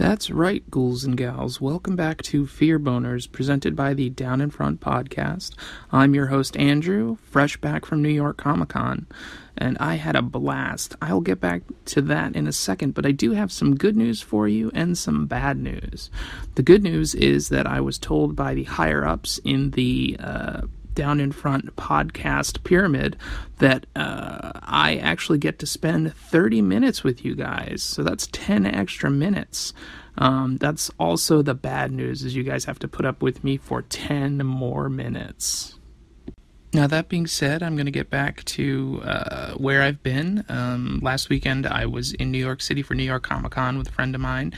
That's right, ghouls and gals. Welcome back to Fear Boners, presented by the Down in Front podcast. I'm your host, Andrew, fresh back from New York Comic-Con, and I had a blast. I'll get back to that in a second, but I do have some good news for you and some bad news. The good news is that I was told by the higher-ups in the Down in Front podcast pyramid that I actually get to spend 30 minutes with you guys. So that's 10 extra minutes. That's also the bad news, is you guys have to put up with me for 10 more minutes. Now, that being said, I'm going to get back to where I've been. Last weekend, I was in New York City for New York Comic-Con with a friend of mine.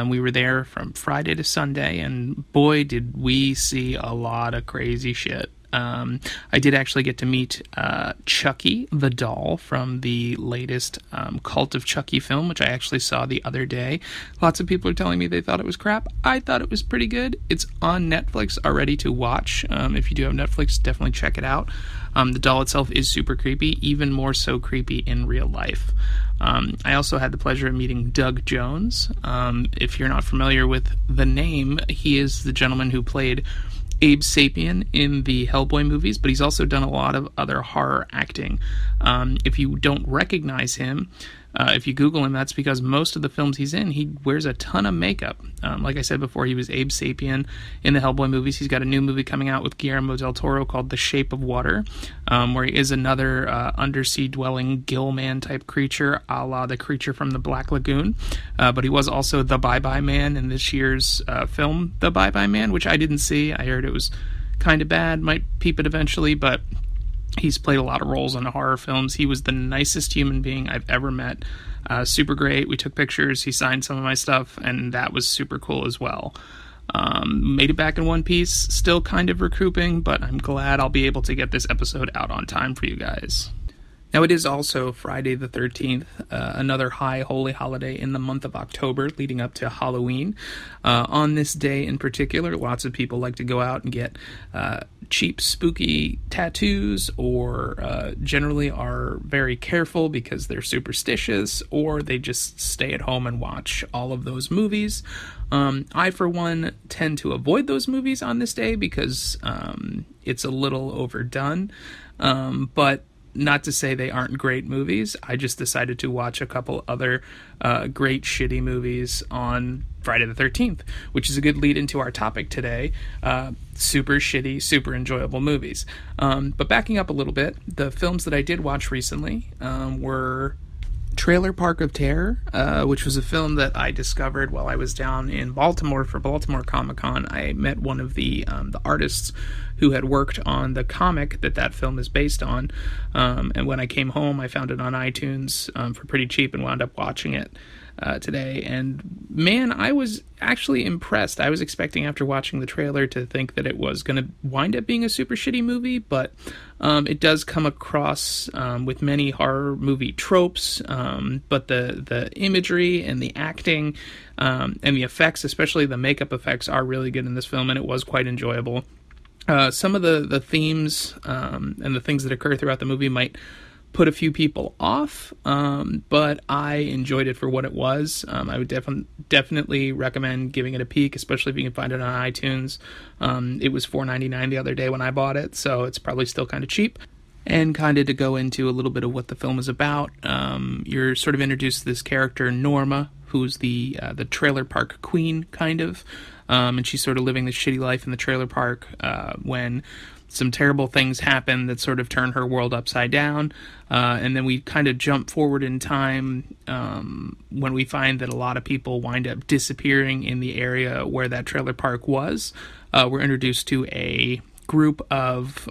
We were there from Friday to Sunday, and boy, did we see a lot of crazy shit. I did actually get to meet Chucky the doll from the latest Cult of Chucky film, which I actually saw the other day. Lots of people are telling me they thought it was crap. I thought it was pretty good. It's on Netflix already to watch. If you do have Netflix, definitely check it out. The doll itself is super creepy, even more so creepy in real life. I also had the pleasure of meeting Doug Jones. If you're not familiar with the name, he is the gentleman who played Abe Sapien in the Hellboy movies, but he's also done a lot of other horror acting. If you don't recognize him, if you Google him, that's because most of the films he's in, he wears a ton of makeup. Like I said before, he was Abe Sapien in the Hellboy movies. He's got a new movie coming out with Guillermo del Toro called The Shape of Water, where he is another undersea dwelling gill man type creature, a la the creature from the Black Lagoon. But he was also the Bye-Bye Man in this year's film, The Bye-Bye Man, which I didn't see. I heard it was kind of bad, might peep it eventually, but he's played a lot of roles in horror films. He was the nicest human being I've ever met. Super great. We took pictures. He signed some of my stuff, and that was super cool as well. Made it back in one piece. Still kind of recouping, but I'm glad I'll be able to get this episode out on time for you guys. Now, it is also Friday the 13th, another high holy holiday in the month of October leading up to Halloween. On this day in particular, lots of people like to go out and get cheap, spooky tattoos, or generally are very careful because they're superstitious, or they just stay at home and watch all of those movies. I, for one, tend to avoid those movies on this day because it's a little overdone, but not to say they aren't great movies. I just decided to watch a couple other great shitty movies on Friday the 13th, which is a good lead into our topic today. Super shitty, super enjoyable movies. But backing up a little bit, the films that I did watch recently were Trailer Park of Terror, which was a film that I discovered while I was down in Baltimore for Baltimore Comic-Con. I met one of the artists who had worked on the comic that film is based on, and when I came home, I found it on iTunes for pretty cheap and wound up watching it today. And man, I was actually impressed. I was expecting, after watching the trailer, to think that it was going to wind up being a super shitty movie, but it does come across with many horror movie tropes, but the imagery and the acting and the effects, especially the makeup effects, are really good in this film, and it was quite enjoyable. Some of the themes and the things that occur throughout the movie might put a few people off, but I enjoyed it for what it was. I would definitely recommend giving it a peek, especially if you can find it on iTunes. It was $4.99 the other day when I bought it, so it's probably still kind of cheap. And kind of to go into a little bit of what the film is about, you're sort of introduced to this character, Norma, who's the trailer park queen, kind of. And she's sort of living this shitty life in the trailer park when some terrible things happen that sort of turn her world upside down. And then we kind of jump forward in time when we find that a lot of people wind up disappearing in the area where that trailer park was. We're introduced to a group of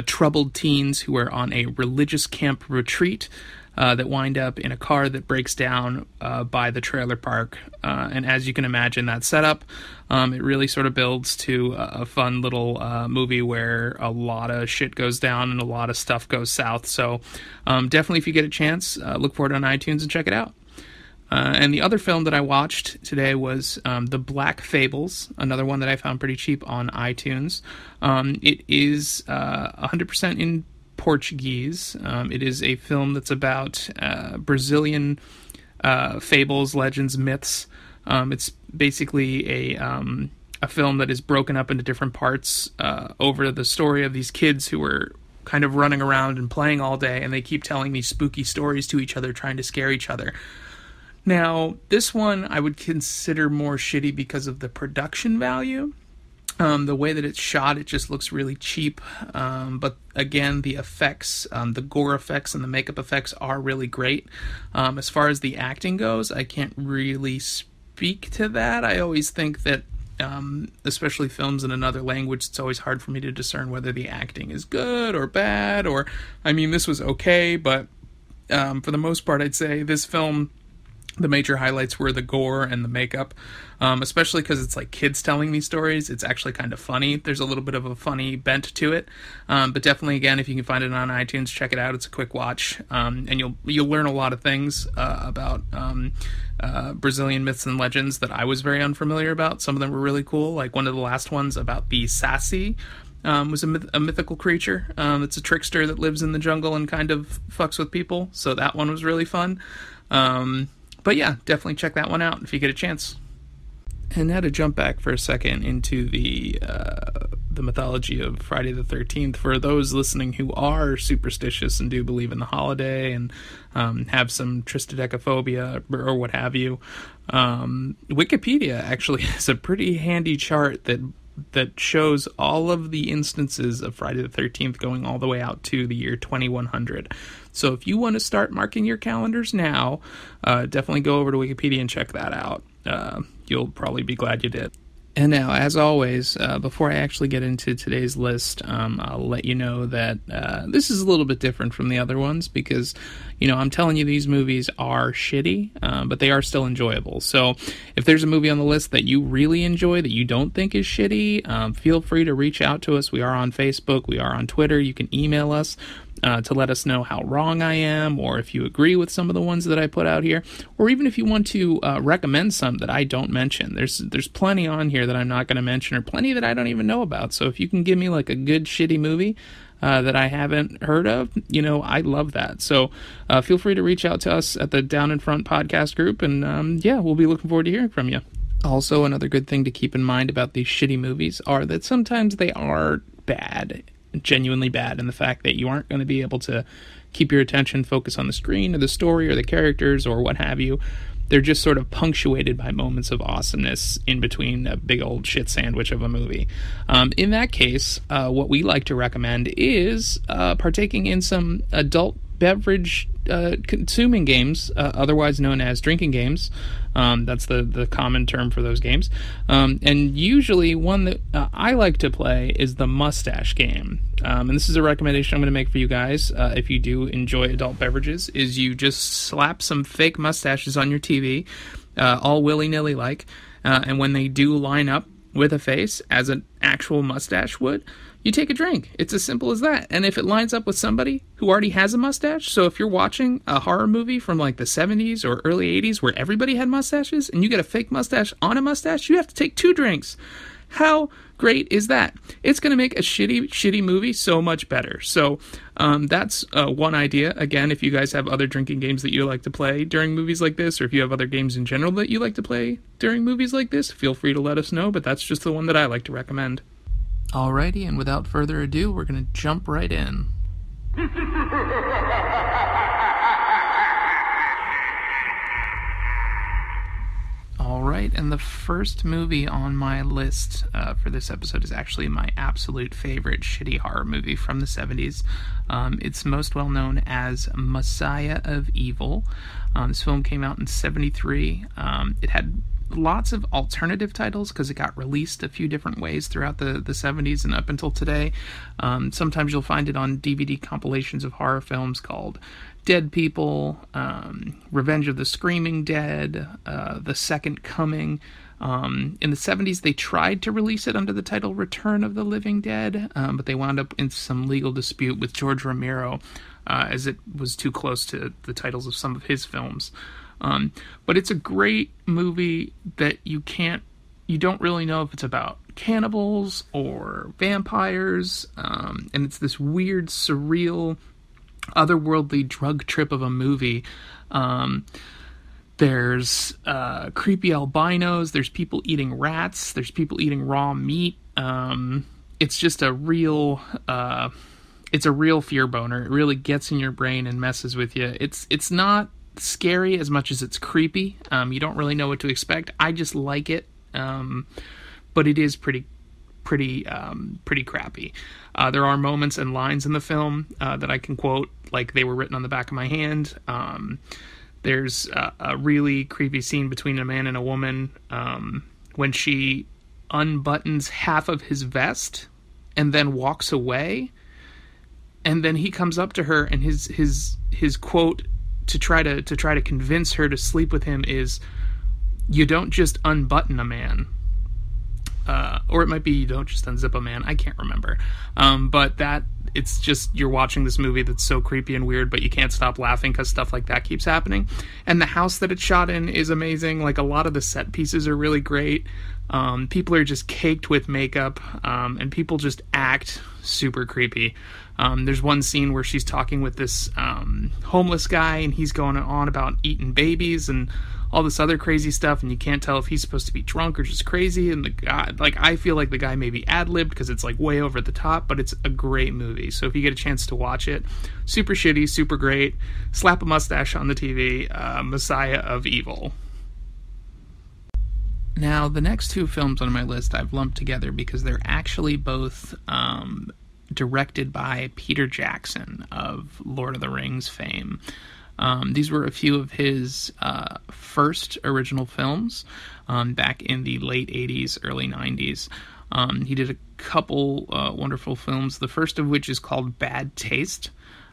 troubled teens who are on a religious camp retreat that wind up in a car that breaks down by the trailer park. And as you can imagine, that setup, it really sort of builds to a fun little movie where a lot of shit goes down and a lot of stuff goes south. So definitely, if you get a chance, look for it on iTunes and check it out. And the other film that I watched today was The Black Fables, another one that I found pretty cheap on iTunes. It is 100% in Portuguese. It is a film that's about Brazilian fables, legends, myths. It's basically a film that is broken up into different parts over the story of these kids who are kind of running around and playing all day, and they keep telling these spooky stories to each other, trying to scare each other. Now, this one I would consider more shitty because of the production value. The way that it's shot, it just looks really cheap. But again, the effects, the gore effects and the makeup effects are really great. As far as the acting goes, I can't really speak to that. I always think that especially films in another language, it's always hard for me to discern whether the acting is good or bad, or, I mean, this was okay, but for the most part, I'd say this film, the major highlights were the gore and the makeup, especially because it's like kids telling these stories. It's actually kind of funny. There's a little bit of a funny bent to it, but definitely, again, if you can find it on iTunes, check it out. It's a quick watch, and you'll learn a lot of things about Brazilian myths and legends that I was very unfamiliar about. Some of them were really cool, like one of the last ones about the Saci. Was a mythical creature. It's a trickster that lives in the jungle and kind of fucks with people, so that one was really fun. But yeah, definitely check that one out if you get a chance. And now to jump back for a second into the mythology of Friday the 13th, for those listening who are superstitious and do believe in the holiday and have some triskaidekaphobia or what have you, Wikipedia actually has a pretty handy chart that shows all of the instances of Friday the 13th going all the way out to the year 2100. So if you want to start marking your calendars now, definitely go over to Wikipedia and check that out. You'll probably be glad you did. And now, as always, before I actually get into today's list, I'll let you know that this is a little bit different from the other ones because, I'm telling you these movies are shitty, but they are still enjoyable. So if there's a movie on the list that you really enjoy that you don't think is shitty, feel free to reach out to us. We are on Facebook. We are on Twitter. You can email us to let us know how wrong I am, or if you agree with some of the ones that I put out here, or even if you want to recommend some that I don't mention. There's plenty on here that I'm not going to mention, or plenty that I don't even know about. So if you can give me like a good shitty movie that I haven't heard of, I love that. So feel free to reach out to us at the Down in Front podcast group, and we'll be looking forward to hearing from you. Also, another good thing to keep in mind about these shitty movies are that sometimes they are bad, genuinely bad, and the fact that you aren't going to be able to keep your attention focused on the screen or the story or the characters or what have you. They're just sort of punctuated by moments of awesomeness in between a big old shit sandwich of a movie. In that case, what we like to recommend is partaking in some adult beverage consuming games, otherwise known as drinking games. That's the common term for those games. And usually one that I like to play is the mustache game. And this is a recommendation I'm going to make for you guys if you do enjoy adult beverages, is you just slap some fake mustaches on your TV, all willy-nilly like, and when they do line up with a face as an actual mustache would, you take a drink. It's as simple as that. And if it lines up with somebody who already has a mustache, so if you're watching a horror movie from like the 70s or early 80s where everybody had mustaches and you get a fake mustache on a mustache, you have to take 2 drinks. How great is that? It's going to make a shitty movie so much better. So that's one idea. Again, if you guys have other drinking games that you like to play during movies like this, or if you have other games in general that you like to play during movies like this, feel free to let us know, but that's just the one that I like to recommend. Alrighty, and without further ado, we're going to jump right in. Alright, and the first movie on my list for this episode is actually my absolute favorite shitty horror movie from the 70s. It's most well known as Messiah of Evil. This film came out in 1973. It had lots of alternative titles because it got released a few different ways throughout the 70s and up until today. Sometimes you'll find it on DVD compilations of horror films called Dead People, Revenge of the Screaming Dead, The Second Coming. In the 70s, they tried to release it under the title Return of the Living Dead, but they wound up in some legal dispute with George Romero, as it was too close to the titles of some of his films. But it's a great movie that you don't really know if it's about cannibals or vampires, and it's this weird, surreal, otherworldly drug trip of a movie that There's creepy albinos. There's people eating rats. There's people eating raw meat. It's just a real fear boner. It really gets in your brain and messes with you. It's not scary as much as it's creepy. You don't really know what to expect. I just like it, but it is pretty crappy. There are moments and lines in the film that I can quote like they were written on the back of my hand. There's a really creepy scene between a man and a woman when she unbuttons half of his vest and then walks away, and then he comes up to her, and his quote to try to convince her to sleep with him is, "You don't just unbutton a man." Or it might be, "You don't just unzip a man." I can't remember. But it's just, you're watching this movie that's so creepy and weird, but you can't stop laughing because stuff like that keeps happening. And the house that it's shot in is amazing. Like, a lot of the set pieces are really great. People are just caked with makeup, and people just act super creepy. There's one scene where she's talking with this homeless guy, and he's going on about eating babies and all this other crazy stuff, and you can't tell if he's supposed to be drunk or just crazy. And the guy, like, I feel like the guy maybe ad-libbed because it's like way over the top, but it's a great movie. So if you get a chance to watch it, super shitty, super great. Slap a mustache on the TV. Messiah of Evil. Now, the next two films on my list I've lumped together because they're actually both directed by Peter Jackson of Lord of the Rings fame. These were a few of his first original films back in the late 80s, early 90s. He did a couple wonderful films, the first of which is called Bad Taste.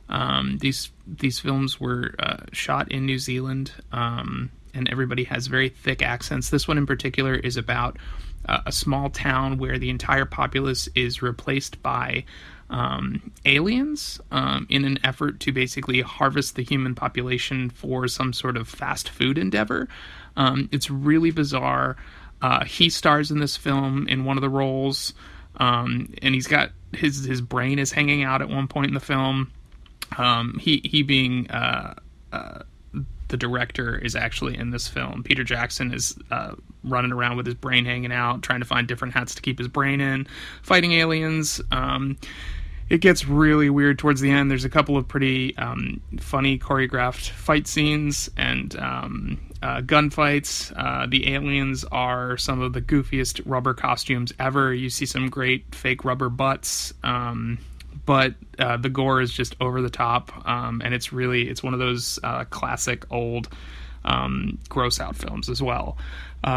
These films were shot in New Zealand, and everybody has very thick accents. This one in particular is about a small town where the entire populace is replaced by aliens in an effort to basically harvest the human population for some sort of fast food endeavor. It's really bizarre. He stars in this film in one of the roles, and he's got his brain is hanging out at one point in the film. He being the director is actually in this film. Peter Jackson is running around with his brain hanging out, trying to find different hats to keep his brain in, fighting aliens. It gets really weird towards the end. There's a couple of pretty funny choreographed fight scenes and gunfights. The aliens are some of the goofiest rubber costumes ever. You see some great fake rubber butts. But the gore is just over the top, and it's one of those classic old gross out films as well,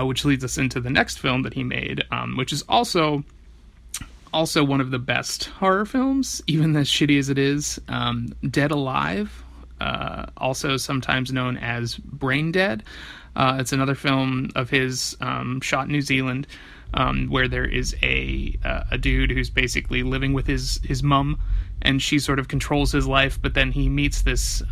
which leads us into the next film that he made, which is also one of the best horror films, even as shitty as it is. Dead Alive, also sometimes known as Brain Dead. It's another film of his shot in New Zealand, where there is a dude who's basically living with his mum, and she sort of controls his life, but then he meets this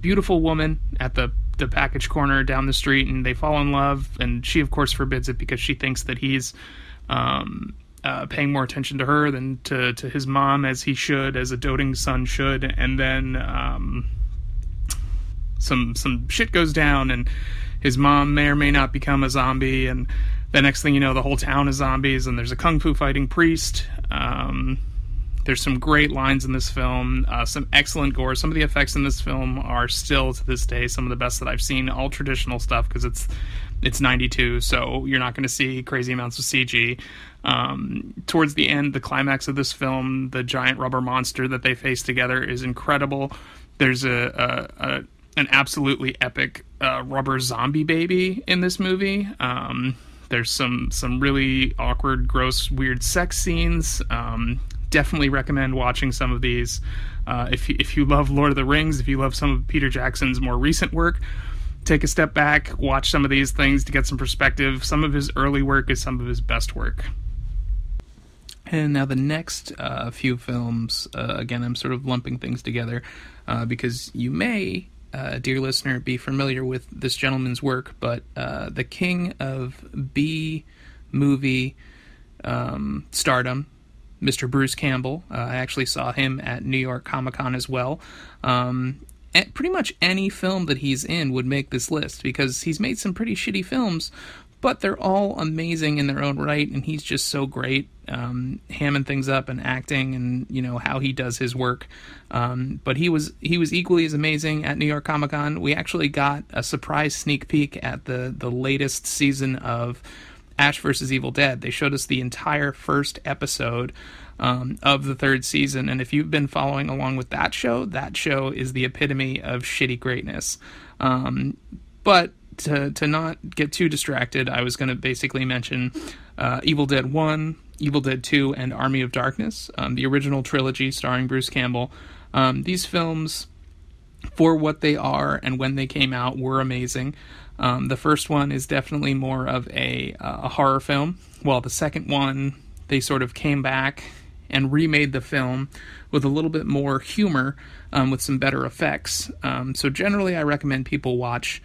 beautiful woman at the package corner down the street, and they fall in love, and she of course forbids it because she thinks that he's paying more attention to her than to his mom, as he should, as a doting son should. And then some shit goes down, and his mom may or may not become a zombie, and the next thing you know, the whole town is zombies, and there's a kung fu fighting priest. There's some great lines in this film, some excellent gore. Some of the effects in this film are still, to this day, some of the best that I've seen. All traditional stuff, because it's 92, so you're not going to see crazy amounts of CG. Towards the end, the climax of this film, the giant rubber monster that they face together is incredible. There's an absolutely epic rubber zombie baby in this movie. There's some really awkward, gross, weird sex scenes. Definitely recommend watching some of these. If you love Lord of the Rings, if you love some of Peter Jackson's more recent work, take a step back, watch some of these things to get some perspective. Some of his early work is some of his best work. And now the next few films, again, I'm sort of lumping things together because you may, dear listener, be familiar with this gentleman's work, but the king of B-movie stardom, Mr. Bruce Campbell. I actually saw him at New York Comic Con as well. pretty much any film that he's in would make this list, because he's made some pretty shitty films, but they're all amazing in their own right, and he's just so great hamming things up and acting, and how he does his work. But he was equally as amazing at New York Comic Con. We actually got a surprise sneak peek at the latest season of Ash vs. Evil Dead. They showed us the entire first episode of the third season, and if you've been following along with that show is the epitome of shitty greatness. But to not get too distracted, I was going to basically mention Evil Dead 1, Evil Dead 2, and Army of Darkness, the original trilogy starring Bruce Campbell. These films, for what they are and when they came out, were amazing. The first one is definitely more of a horror film, while the second one, they sort of came back and remade the film with a little bit more humor, with some better effects. So generally I recommend people watch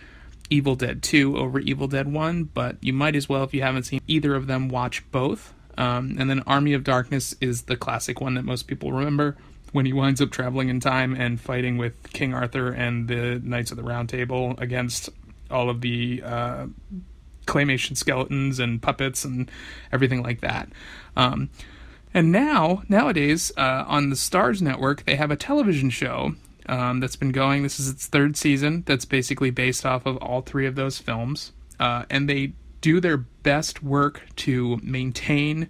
Evil Dead 2 over Evil Dead 1, but you might as well, if you haven't seen either of them, watch both. And then Army of Darkness is the classic one that most people remember, when he winds up traveling in time and fighting with King Arthur and the Knights of the Round Table against all of the claymation skeletons and puppets and everything like that. And nowadays, on the Starz Network, they have a television show that's been going. This is its third season, that's basically based off of all three of those films. And they do their best work to maintain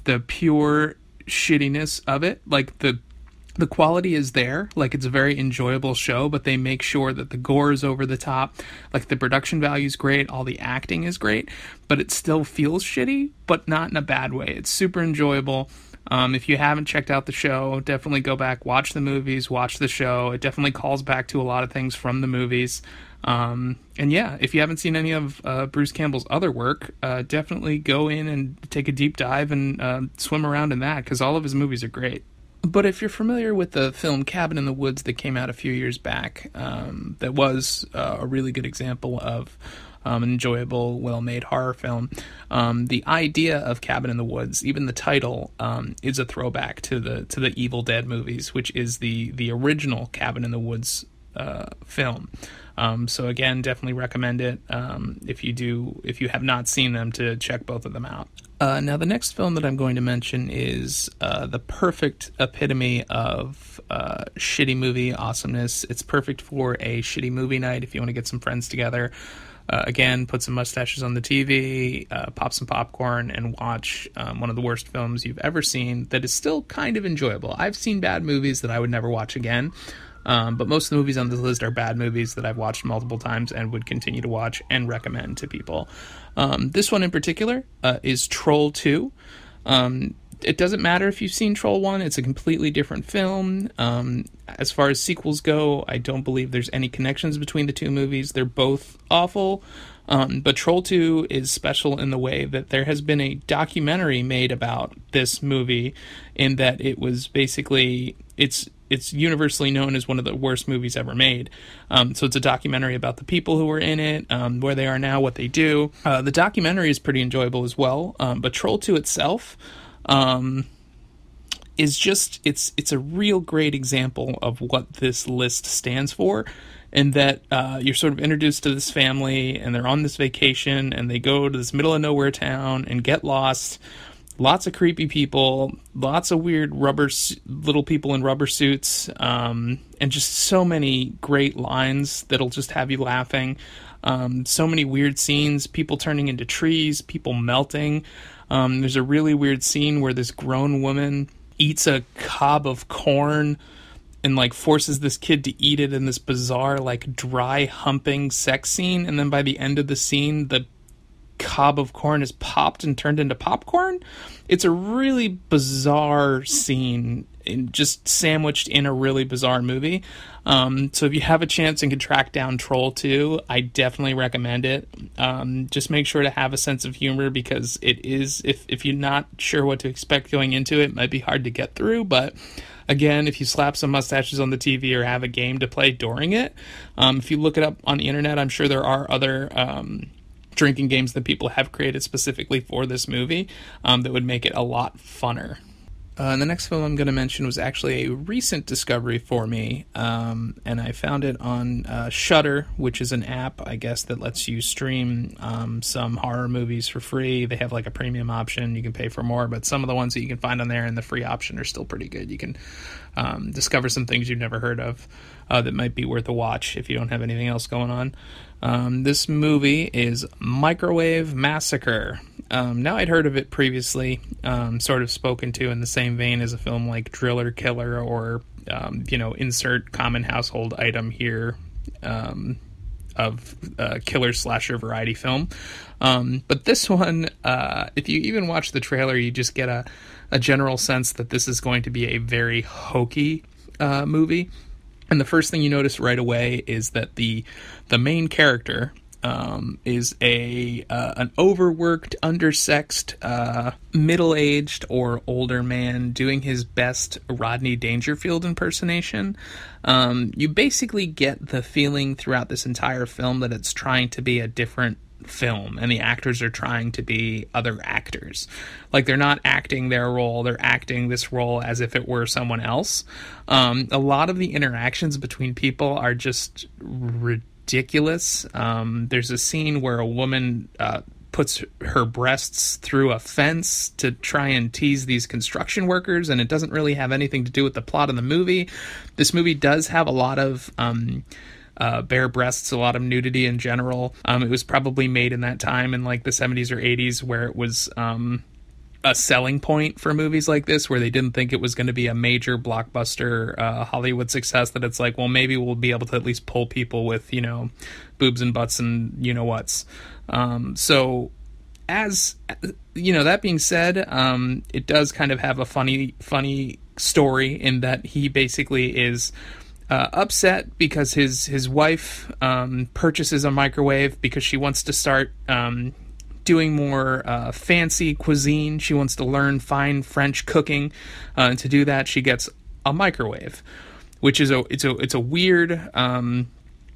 the pure shittiness of it. Like, the quality is there, like it's a very enjoyable show, but they make sure that the gore is over the top, like the production value is great, all the acting is great, but it still feels shitty, but not in a bad way. It's super enjoyable. If you haven't checked out the show, definitely go back, watch the movies, watch the show. It definitely calls back to a lot of things from the movies. And yeah, if you haven't seen any of Bruce Campbell's other work, definitely go in and take a deep dive and swim around in that, because all of his movies are great. But if you're familiar with the film Cabin in the Woods that came out a few years back, that was a really good example of an enjoyable, well-made horror film. The idea of Cabin in the Woods, even the title, is a throwback to the Evil Dead movies, which is the original Cabin in the Woods film. So again, definitely recommend it if you have not seen them, to check both of them out. Now, the next film that I'm going to mention is the perfect epitome of shitty movie awesomeness. It's perfect for a shitty movie night if you want to get some friends together. Again, put some mustaches on the TV, pop some popcorn, and watch one of the worst films you've ever seen that is still kind of enjoyable. I've seen bad movies that I would never watch again, but most of the movies on this list are bad movies that I've watched multiple times and would continue to watch and recommend to people. This one in particular is Troll 2. It doesn't matter if you've seen Troll 1, it's a completely different film. As far as sequels go, I don't believe there's any connections between the two movies. They're both awful. But Troll 2 is special in the way that there has been a documentary made about this movie, in that it was basically, it's universally known as one of the worst movies ever made. So it's a documentary about the people who were in it, where they are now, what they do. The documentary is pretty enjoyable as well, but Troll 2 itself is just, it's a real great example of what this list stands for, in that you're sort of introduced to this family, and they're on this vacation, and they go to this middle of nowhere town and get lost. Lots of creepy people, lots of weird little people in rubber suits, and just so many great lines that'll just have you laughing. So many weird scenes, people turning into trees, people melting. There's a really weird scene where this grown woman eats a cob of corn and like forces this kid to eat it in this bizarre, like, dry humping sex scene, and then by the end of the scene, the cob of corn is popped and turned into popcorn. It's a really bizarre scene, just sandwiched in a really bizarre movie. So if you have a chance and can track down Troll 2, I definitely recommend it. Just make sure to have a sense of humor, because it is, if you're not sure what to expect going into it, it might be hard to get through. But again, if you slap some mustaches on the TV or have a game to play during it, if you look it up on the internet, I'm sure there are other drinking games that people have created specifically for this movie that would make it a lot funner. And the next film I'm going to mention was actually a recent discovery for me, and I found it on Shudder, which is an app, I guess, that lets you stream some horror movies for free. They have like a premium option. You can pay for more, but some of the ones that you can find on there in the free option are still pretty good. You can discover some things you've never heard of that might be worth a watch if you don't have anything else going on. This movie is Microwave Massacre. Now, I'd heard of it previously, sort of spoken to in the same vein as a film like Driller Killer or, insert common household item here of killer slasher variety film. But this one, if you even watch the trailer, you just get a general sense that this is going to be a very hokey movie. And the first thing you notice right away is that the main character is an overworked, undersexed, middle-aged or older man doing his best Rodney Dangerfield impersonation. You basically get the feeling throughout this entire film that it's trying to be a different film, and the actors are trying to be other actors. Like, they're not acting their role, they're acting this role as if it were someone else. A lot of the interactions between people are just ridiculous. There's a scene where a woman puts her breasts through a fence to try and tease these construction workers, and it doesn't really have anything to do with the plot of the movie. This movie does have a lot of bare breasts, a lot of nudity in general. It was probably made in that time in like the 70s or 80s where it was a selling point for movies like this, where they didn't think it was going to be a major blockbuster Hollywood success, that it's like, well, maybe we'll be able to at least pull people with, boobs and butts and you-know-whats. So, as, that being said, it does kind of have a funny story in that he basically is upset because his wife purchases a microwave because she wants to start doing more fancy cuisine. She wants to learn fine French cooking, and to do that, she gets a microwave, which is it's a weird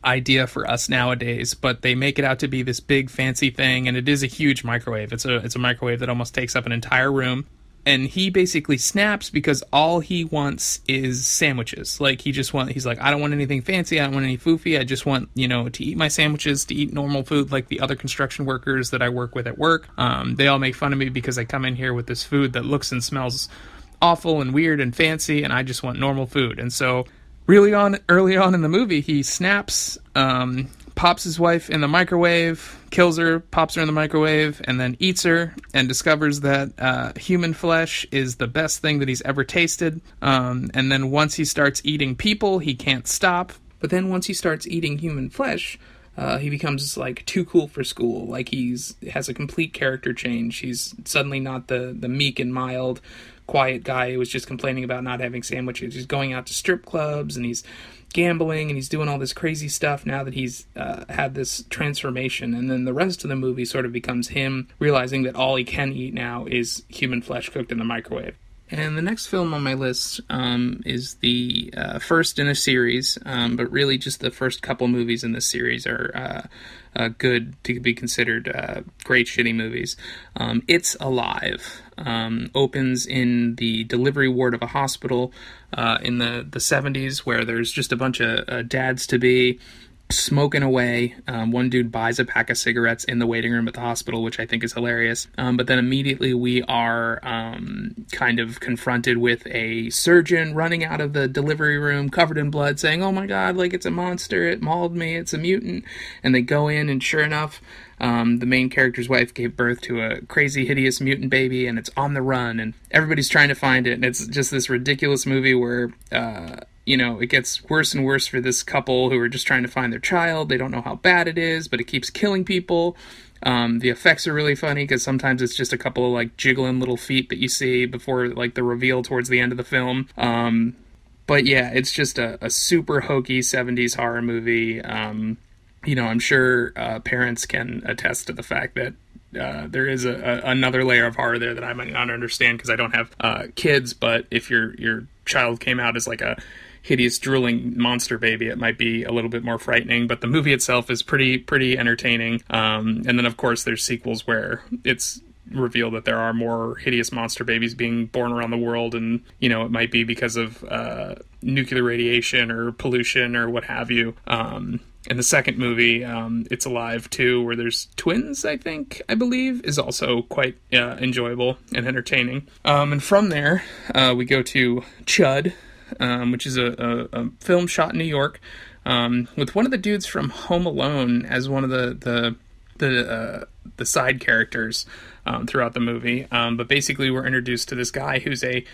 idea for us nowadays. But they make it out to be this big fancy thing, and it is a huge microwave. It's a microwave that almost takes up an entire room. And he basically snaps because all he wants is sandwiches. Like, he's like, I don't want anything fancy. I don't want any foofy. I just want, to eat my sandwiches, to eat normal food like the other construction workers that I work with at work. They all make fun of me because I come in here with this food that looks and smells awful and weird and fancy, and I just want normal food. And so early on in the movie, he snaps, pops his wife in the microwave, kills her, pops her in the microwave, and then eats her, and discovers that human flesh is the best thing that he's ever tasted. And then once he starts eating people, he can't stop. But then once he starts eating human flesh, he becomes like too cool for school. Like, has a complete character change. He's suddenly not the meek and mild, quiet guy who was just complaining about not having sandwiches. He's going out to strip clubs, and he's gambling, and he's doing all this crazy stuff now that he's had this transformation. And then the rest of the movie sort of becomes him realizing that all he can eat now is human flesh cooked in the microwave. And the next film on my list is the first in a series, but really just the first couple movies in this series are good to be considered great shitty movies. It's Alive. Opens in the delivery ward of a hospital in the 70s, where there's just a bunch of dads-to-be smoking away. One dude buys a pack of cigarettes in the waiting room at the hospital, which I think is hilarious. But then immediately we are kind of confronted with a surgeon running out of the delivery room covered in blood saying, oh my god, like, it's a monster, it mauled me, it's a mutant. And they go in, and sure enough, the main character's wife gave birth to a crazy, hideous mutant baby, and it's on the run, and everybody's trying to find it. And it's just this ridiculous movie where it gets worse and worse for this couple who are just trying to find their child. They don't know how bad it is, but it keeps killing people. The effects are really funny because sometimes it's just a couple of like jiggling little feet that you see before like the reveal towards the end of the film. But yeah, it's just a super hokey 70s horror movie. I'm sure parents can attest to the fact that there is another layer of horror there that I might not understand because I don't have kids. But if your child came out as like a hideous drooling monster baby, it might be a little bit more frightening. But the movie itself is pretty entertaining. And then of course there's sequels where it's reveal that there are more hideous monster babies being born around the world, and, it might be because of nuclear radiation or pollution or what have you. In the second movie, It's Alive 2, where there's twins, I believe, is also quite enjoyable and entertaining. And from there, we go to Chud, which is a film shot in New York, with one of the dudes from Home Alone as one of the side characters throughout the movie. But basically, we're introduced to this guy who's a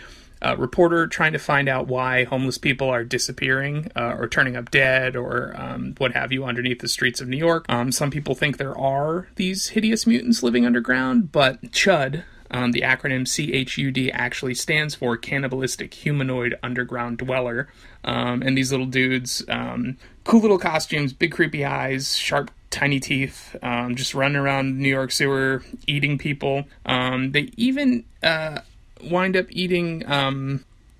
reporter trying to find out why homeless people are disappearing or turning up dead or what have you underneath the streets of New York. Some people think there are these hideous mutants living underground, but CHUD, the acronym CHUD, actually stands for Cannibalistic Humanoid Underground Dweller. And these little dudes, cool little costumes, big creepy eyes, sharp tiny teeth, just running around New York sewer, eating people. They even wind up eating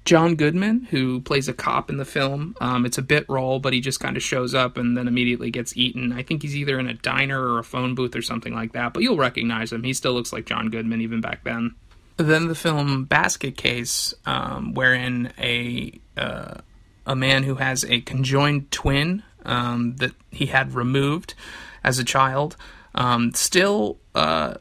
John Goodman, who plays a cop in the film. It's a bit role, but he just kind of shows up and then immediately gets eaten. I think he's either in a diner or a phone booth or something like that, but you'll recognize him. He still looks like John Goodman even back then. Then the film Basket Case, wherein a man who has a conjoined twin that he had removed as a child still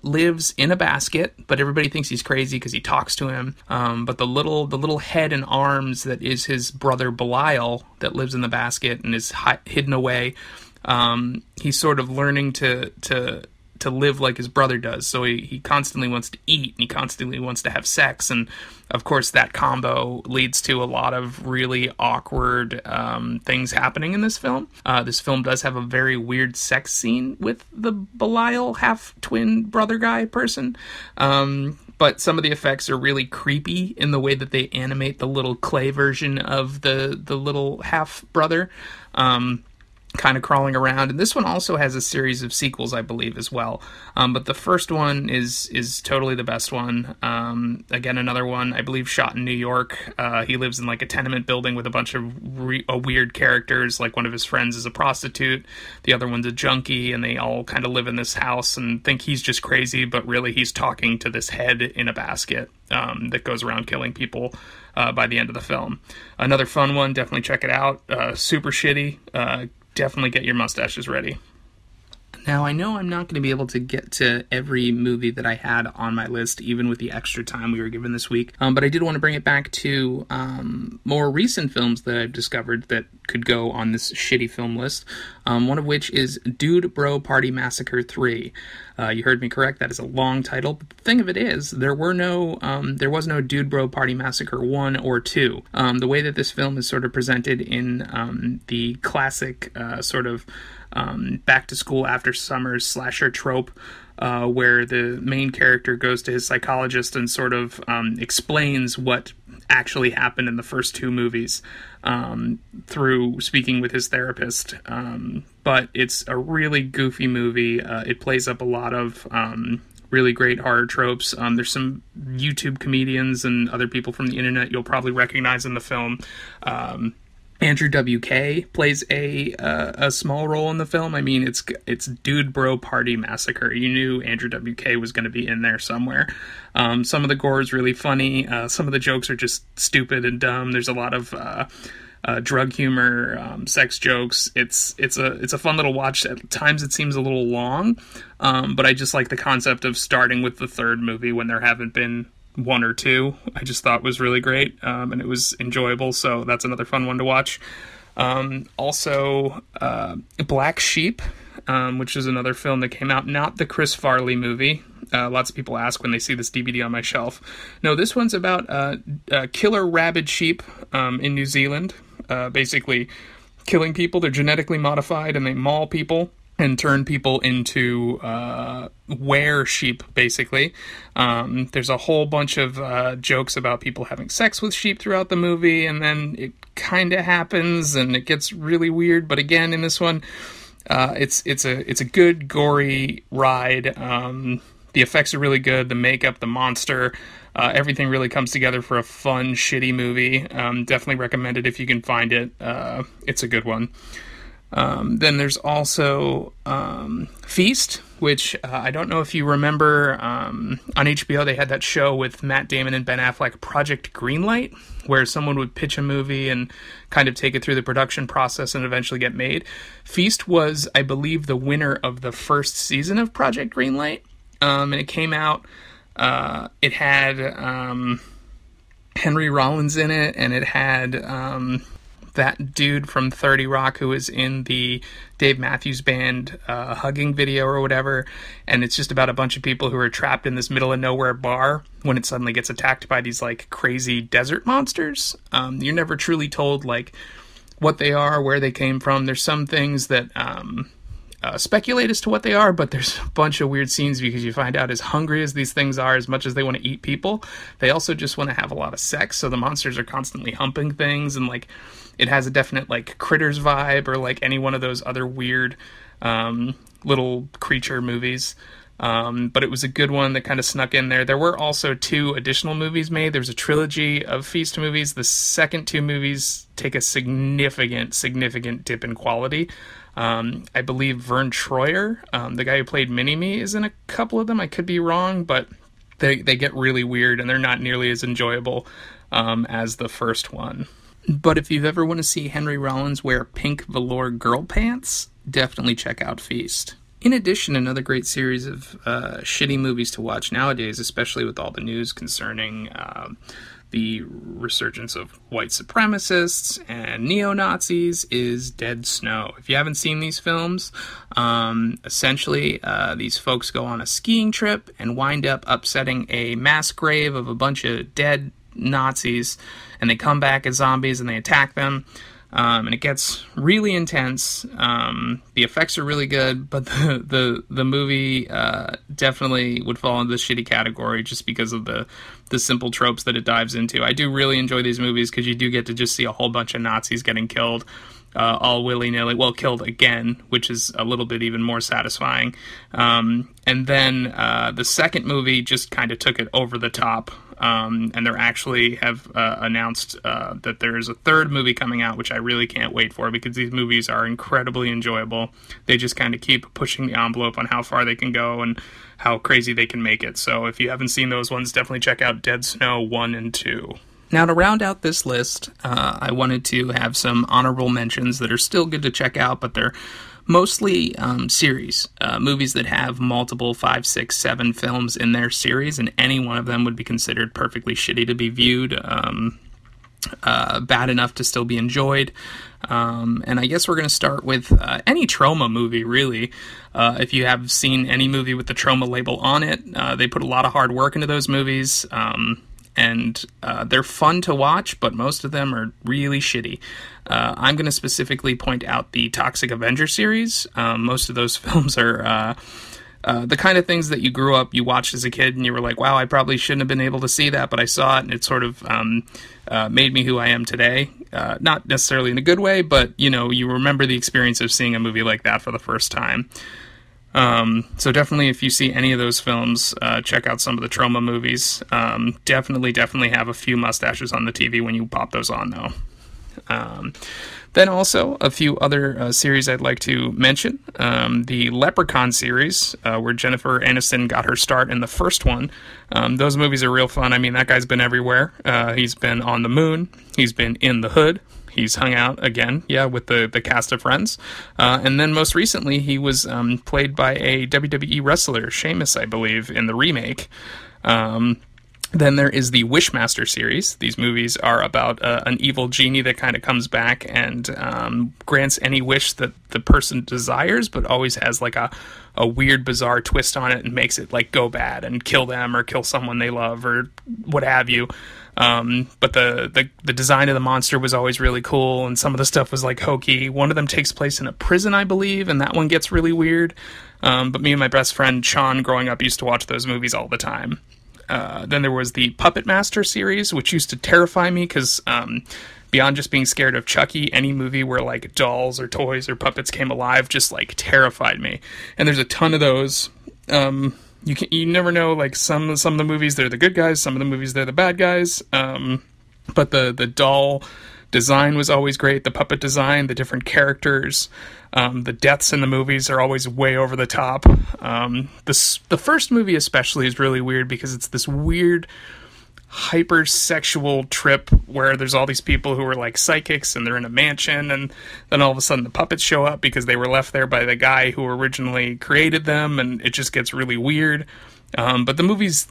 lives in a basket, but everybody thinks he's crazy because he talks to him. But the little head and arms that is his brother Belial that lives in the basket and is hidden away, he's sort of learning to live like his brother does. So he constantly wants to eat, and he constantly wants to have sex, and of course that combo leads to a lot of really awkward things happening in this film. This film does have a very weird sex scene with the Belial half-twin brother guy person. But some of the effects are really creepy in the way that they animate the little clay version of the little half-brother. Kind of crawling around, and this one also has a series of sequels, I believe, as well. But the first one is totally the best one. Again, another one, I believe, shot in New York. He lives in like a tenement building with a bunch of weird characters. Like one of his friends is a prostitute, the other one's a junkie, and they all kind of live in this house and think he's just crazy, but really he's talking to this head in a basket that goes around killing people by the end of the film. Another fun one, definitely check it out. Super shitty. Definitely get your mustaches ready. Now, I know I'm not going to be able to get to every movie that I had on my list, even with the extra time we were given this week, but I did want to bring it back to more recent films that I've discovered that could go on this shitty film list, one of which is Dude Bro Party Massacre 3. You heard me correct, that is a long title, but the thing of it is, there was no Dude Bro Party Massacre 1 or 2. The way that this film is sort of presented in the classic sort of back to school after summer slasher trope, where the main character goes to his psychologist and sort of explains what actually happened in the first two movies through speaking with his therapist. But it's a really goofy movie. It plays up a lot of really great horror tropes. There's some YouTube comedians and other people from the internet you'll probably recognize in the film. Andrew WK plays a small role in the film. I mean, it's Dude Bro Party Massacre. You knew Andrew WK was going to be in there somewhere. Some of the gore is really funny. Some of the jokes are just stupid and dumb. There's a lot of drug humor, sex jokes. It's a fun little watch. At times it seems a little long, but I just like the concept of starting with the third movie when there haven't been one or two. I just thought was really great, and it was enjoyable, so that's another fun one to watch. Also, Black Sheep, which is another film that came out, not the Chris Farley movie. Lots of people ask when they see this DVD on my shelf. No, this one's about killer rabid sheep in New Zealand, basically killing people. They're genetically modified, and they maul people and turn people into were sheep, basically. There's a whole bunch of jokes about people having sex with sheep throughout the movie, and then it kind of happens, and it gets really weird. But again, in this one, it's a good, gory ride. The effects are really good. The makeup, the monster, everything really comes together for a fun, shitty movie. Definitely recommend it if you can find it. It's a good one. Then there's also Feast, which I don't know if you remember, on HBO they had that show with Matt Damon and Ben Affleck, Project Greenlight, where someone would pitch a movie and kind of take it through the production process and eventually get made. Feast was, I believe, the winner of the first season of Project Greenlight, and it came out, it had Henry Rollins in it, and it had that dude from 30 Rock who was in the Dave Matthews Band hugging video or whatever, and it's just about a bunch of people who are trapped in this middle of nowhere bar when it suddenly gets attacked by these like crazy desert monsters. You're never truly told like what they are, where they came from. There's some things that speculate as to what they are, but there's a bunch of weird scenes because you find out as hungry as these things are, as much as they want to eat people, they also just want to have a lot of sex, so the monsters are constantly humping things, and like it has a definite like Critters vibe, or like any one of those other weird little creature movies. But it was a good one that kind of snuck in there. There were also 2 additional movies made. There's a trilogy of Feast movies. The second 2 movies take a significant dip in quality. I believe Vern Troyer, the guy who played Mini-Me, is in a couple of them. I could be wrong, but they get really weird, and they're not nearly as enjoyable as the first one. But if you've ever want to see Henry Rollins wear pink velour girl pants, definitely check out Feast. In addition, another great series of shitty movies to watch nowadays, especially with all the news concerning the resurgence of white supremacists and neo-Nazis, is Dead Snow. If you haven't seen these films, essentially these folks go on a skiing trip and wind up upsetting a mass grave of a bunch of dead Nazis, and they come back as zombies and they attack them. And it gets really intense. The effects are really good, but the movie definitely would fall into the shitty category just because of the simple tropes that it dives into. I do really enjoy these movies because you do get to just see a whole bunch of Nazis getting killed, all willy-nilly. Well, killed again, which is a little bit even more satisfying. And then the second movie just kind of took it over the top. And they actually have announced that there's a third movie coming out, which I really can't wait for, because these movies are incredibly enjoyable. They just kind of keep pushing the envelope on how far they can go and how crazy they can make it. So if you haven't seen those ones, definitely check out Dead Snow 1 and 2. Now, to round out this list, I wanted to have some honorable mentions that are still good to check out, but they're mostly series, movies that have multiple 5, 6, 7 films in their series, and any one of them would be considered perfectly shitty to be viewed, bad enough to still be enjoyed. And I guess we're going to start with any Troma movie, really. If you have seen any movie with the Troma label on it, they put a lot of hard work into those movies. And they're fun to watch, but most of them are really shitty. I'm going to specifically point out the Toxic Avenger series. Most of those films are the kind of things that you grew up, you watched as a kid, and you were like, wow, I probably shouldn't have been able to see that, but I saw it, and it sort of made me who I am today. Not necessarily in a good way, but, you know, you remember the experience of seeing a movie like that for the first time. So definitely, if you see any of those films, check out some of the Troma movies. Definitely have a few mustaches on the TV when you pop those on, though. Then also, a few other series I'd like to mention. The Leprechaun series, where Jennifer Aniston got her start in the first one. Those movies are real fun. I mean, that guy's been everywhere. He's been on the moon. He's been in the hood. He's hung out again, with the cast of Friends. And then most recently, he was played by a WWE wrestler, Sheamus, I believe, in the remake. Then there is the Wishmaster series. These movies are about an evil genie that kind of comes back and grants any wish that the person desires, but always has like a weird, bizarre twist on it and makes it like go bad and kill them or kill someone they love or what have you. But the design of the monster was always really cool, and some of the stuff was like hokey. One of them takes place in a prison, I believe, and that one gets really weird. But me and my best friend Sean, growing up, used to watch those movies all the time. Then there was the Puppet Master series, which used to terrify me because beyond just being scared of Chucky, any movie where like dolls or toys or puppets came alive just like terrified me. And there's a ton of those. You never know, like some of the movies they're the good guys, some of the movies they're the bad guys. But the doll design was always great. The puppet design, the different characters, the deaths in the movies are always way over the top. The first movie especially is really weird because it's this weird hyper-sexual trip where there's all these people who are like psychics and they're in a mansion, and then all of a sudden the puppets show up because they were left there by the guy who originally created them, and it just gets really weird. But the movies,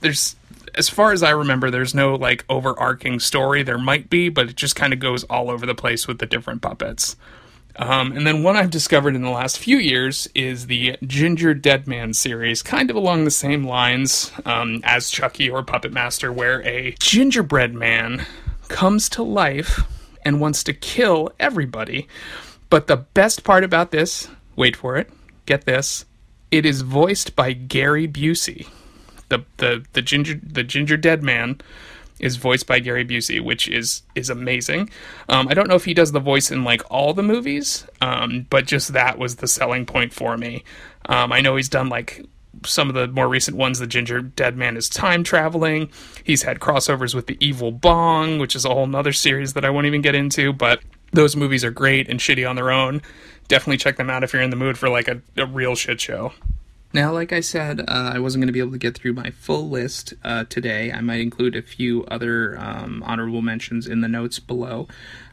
as far as I remember, there's no like overarching story. There might be, but it just kind of goes all over the place with the different puppets. And then one I've discovered in the last few years is the Ginger Dead Man series, kind of along the same lines as Chucky or Puppet Master, where a gingerbread man comes to life and wants to kill everybody. But the best part about this, wait for it, get this, it is voiced by Gary Busey. The Ginger Dead Man is voiced by Gary Busey, which is amazing. I don't know if he does the voice in like all the movies, but just that was the selling point for me. I know he's done like some of the more recent ones. The Ginger Dead Man is time traveling. He's had crossovers with the Evil Bong, which is a whole nother series that I won't even get into, but those movies are great and shitty on their own. Definitely check them out if you're in the mood for like a real shit show. Now, like I said, I wasn't going to be able to get through my full list today. I might include a few other honorable mentions in the notes below.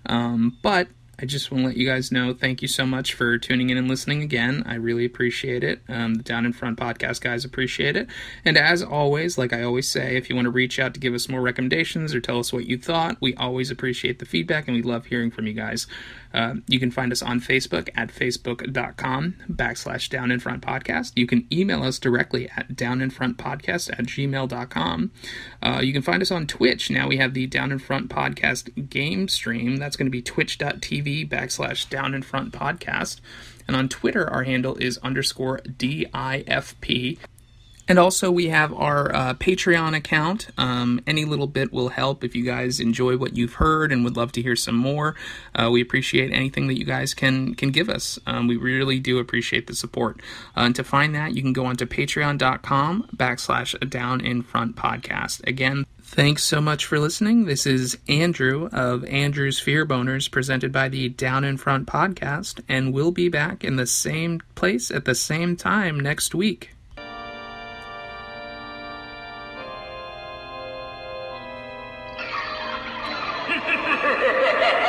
But I just want to let you guys know, thank you so much for tuning in and listening again. I really appreciate it. The Down in Front podcast guys appreciate it. And as always, like I always say, if you want to reach out to give us more recommendations or tell us what you thought, we always appreciate the feedback and we love hearing from you guys. You can find us on Facebook at facebook.com/downinfrontpodcast. You can email us directly at downinfrontpodcast@gmail.com. You can find us on Twitch. Now we have the Down in Front Podcast game stream. That's going to be twitch.tv/downinfrontpodcast. And on Twitter, our handle is _DIFP. And also, we have our Patreon account. Any little bit will help if you guys enjoy what you've heard and would love to hear some more. We appreciate anything that you guys can give us. We really do appreciate the support. And to find that, you can go on to patreon.com/downinfrontpodcast. Again, thanks so much for listening. This is Andrew of Andrew's Fear Boners, presented by the Down in Front podcast, and we'll be back in the same place at the same time next week. Ha ha ha ha!